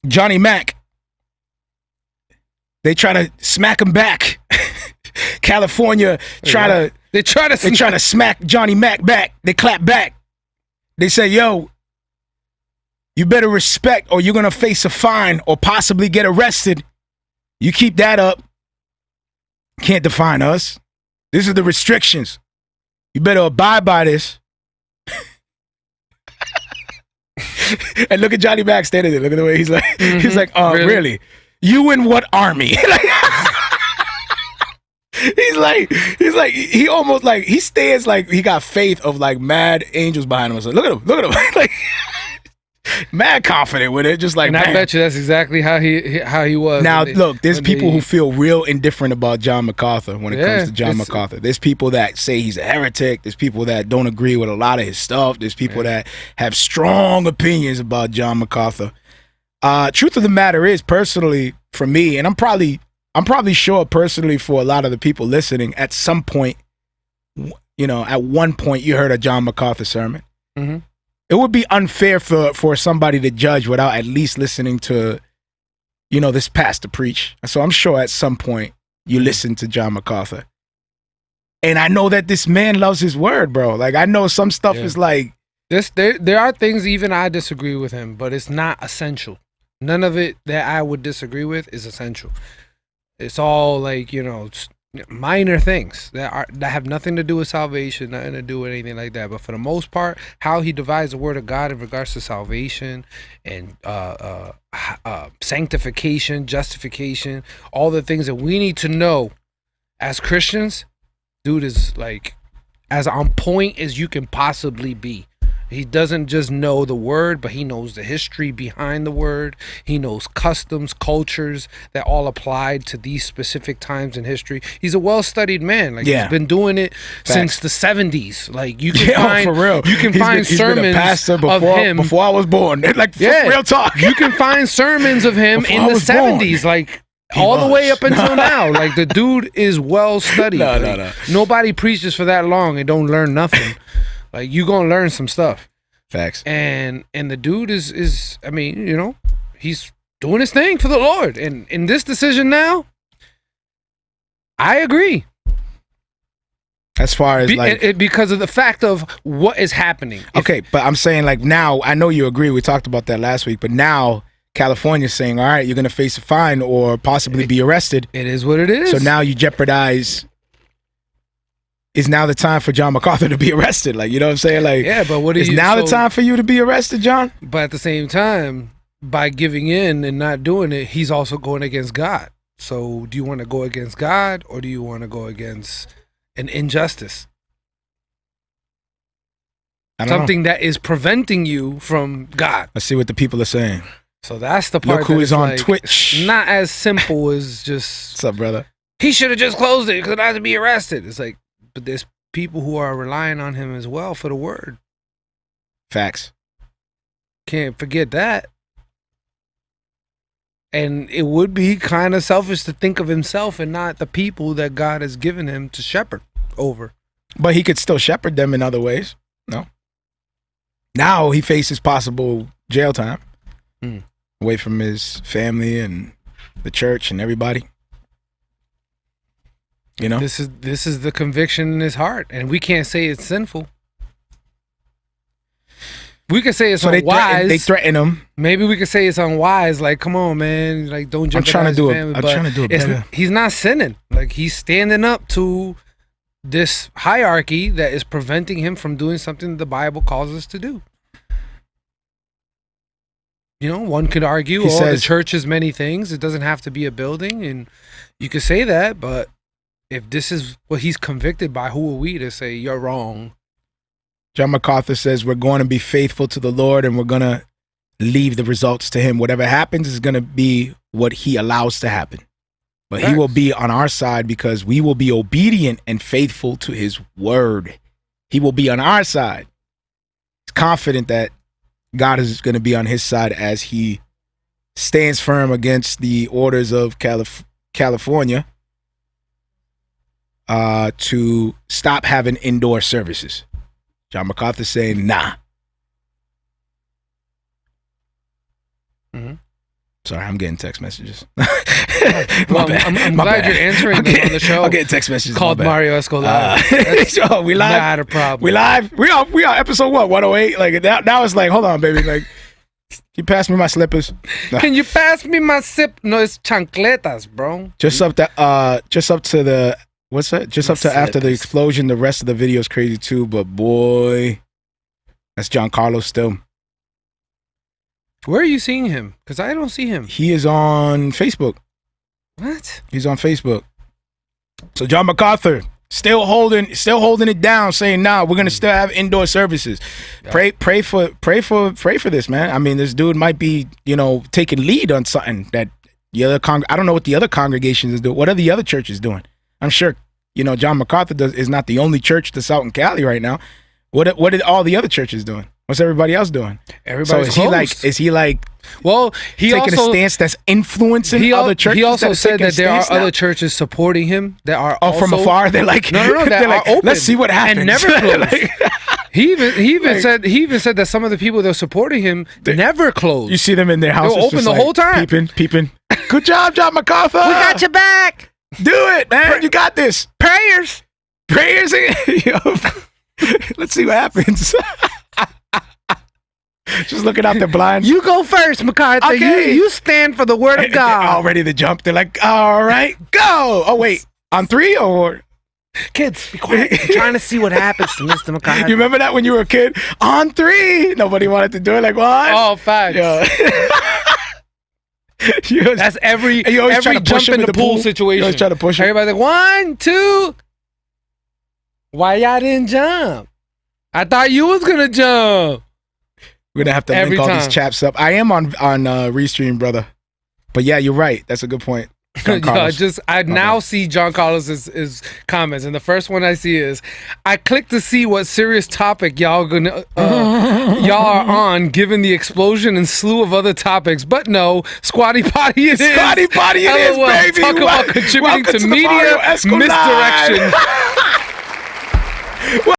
Johnny Mac, they try to smack him back. California They try to smack Johnny Mac back. They clap back. They say, yo, you better respect or you're going to face a fine or possibly get arrested. You keep that up. Can't define us. These are the restrictions. You better abide by this. And look at Johnny Mac standing there. Look at the way he's like, he's like, really? You in what army? he almost like, he stands like he got faith of like mad angels behind him. So look at him. Like, mad confident with it, just like. And I bet you that's exactly how he was. Now, look, there's people who feel real indifferent about John MacArthur when it comes to John MacArthur. There's people that say he's a heretic. There's people that don't agree with a lot of his stuff. There's people that have strong opinions about John MacArthur. Truth of the matter is, personally, for me, and I'm probably sure personally for a lot of the people listening, at some point, at one point, you heard a John MacArthur sermon. Mm-hmm. It would be unfair for somebody to judge without at least listening to, this pastor preach. So I'm sure at some point you listen to John MacArthur. And I know that this man loves his word, bro. Like, I know some stuff is like. There are things even I disagree with him, but it's not essential. None of it that I would disagree with is essential. It's all like, minor things that have nothing to do with salvation, nothing to do with anything like that. But for the most part, how he divides the word of God in regards to salvation and sanctification, justification, all the things that we need to know as Christians, dude is like as on point as you can possibly be. He doesn't just know the word, but he knows the history behind the word. He knows customs, cultures that all applied to these specific times in history. He's a well-studied man. Like, he's been doing it since the 70s. Like, you can find, for real. You can find he's sermons been a pastor of him before I was born. Like, real talk. You can find sermons of him in the 70s. Like, all the way up until now. Like, the dude is well-studied. No. Nobody preaches for that long and don't learn nothing. Like, you gonna learn some stuff. Facts. And the dude is I mean, he's doing his thing for the Lord. And in this decision now, I agree. As far as because of the fact of what is happening. Okay, but I'm saying, like, now, I know you agree. We talked about that last week, but now California's saying, all right, you're gonna face a fine or possibly be arrested. It is what it is. So now you jeopardize. Is now the time for John MacArthur to be arrested? Like, you know what I'm saying? Like, yeah, but what is now the time for you to be arrested, John? But at the same time, by giving in and not doing it, he's also going against God. So do you want to go against God or do you want to go against an injustice? Something that is preventing you from God. Let's see what the people are saying. So that's the part. Look who is on Twitch. Not as simple as just. What's up, brother? He should have just closed it because I had to be arrested. It's like, but there's people who are relying on him as well for the word. Facts. Can't forget that. And it would be kind of selfish to think of himself and not the people that God has given him to shepherd over. But he could still shepherd them in other ways. No. Now he faces possible jail time. Away from his family and the church and everybody. This is the conviction in his heart, and we can't say it's sinful. We could say it's unwise. They threaten him. Maybe we could say it's unwise. Like, come on, man. Like, don't jeopardize your family. I'm trying to do it better. He's not sinning. Like, he's standing up to this hierarchy that is preventing him from doing something the Bible calls us to do. One could argue, the church is many things. It doesn't have to be a building, and you could say that, but if this is what he's convicted by, who are we to say you're wrong? John MacArthur says we're going to be faithful to the Lord and we're going to leave the results to him. Whatever happens is going to be what he allows to happen. But he will be on our side because we will be obedient and faithful to his word. He will be on our side. He's confident that God is going to be on his side as he stands firm against the orders of California. To stop having indoor services. John MacArthur saying, nah. Mm-hmm. Sorry, I'm getting text messages. Well, I'm glad you're answering them on the show. I'm getting text messages. Called Marrio Esco live. We live. Not a problem. We live. We are episode what? 108. Like now it's like, hold on, baby. Like, you pass me my slippers. No. Can you pass me my sip? No, it's chancletas, bro. Just up to the what's that? Just up to after the explosion. The rest of the video is crazy too. But boy, that's John Carlos still. Where are you seeing him? Because I don't see him. He is on Facebook. What? He's on Facebook. So John MacArthur still holding it down, saying, "Nah, we're gonna still have indoor services." Yeah. Pray for this, man. I mean, this dude might be, taking lead on something that the other I don't know what the other congregations is doing. What are the other churches doing? I'm sure, John MacArthur is not the only church that's out in Cali right now. What are all the other churches doing? What's everybody else doing? Everybody's is he like? Well, he taking a stance that's influencing other churches. He also said that there are other churches supporting him that are also, from afar. They're like, no, that are like, open. Let's see what happens. And never closed. He even said that some of the people that are supporting him never closed. You see them in their houses, they were open the whole time, peeping. Good job, John MacArthur. We got your back. Do it, man. You got this. Prayers. Let's see what happens. Just looking out the blinds. You go first, MacArthur. Okay. You stand for the word of God. They're all ready to jump. They're like, all right, go. Oh, wait. On 3 or? Kids, be quiet. I'm trying to see what happens to Mr. MacArthur. You remember that when you were a kid? On 3. Nobody wanted to do it. Like, what? Oh, facts. That's every jump in the pool situation. You always try to push him. Everybody's like, 1, 2. Why y'all didn't jump? I thought you was going to jump. We're going to have to link all these chaps up. I am on Restream, brother. But yeah, you're right. That's a good point. I now see John Carlos's comments, and the first one I see is, I clicked to see what serious topic y'all are on, given the explosion and slew of other topics, but no, Squatty Potty it is. Squatty Potty it is, baby. Talk about contributing to media misdirection.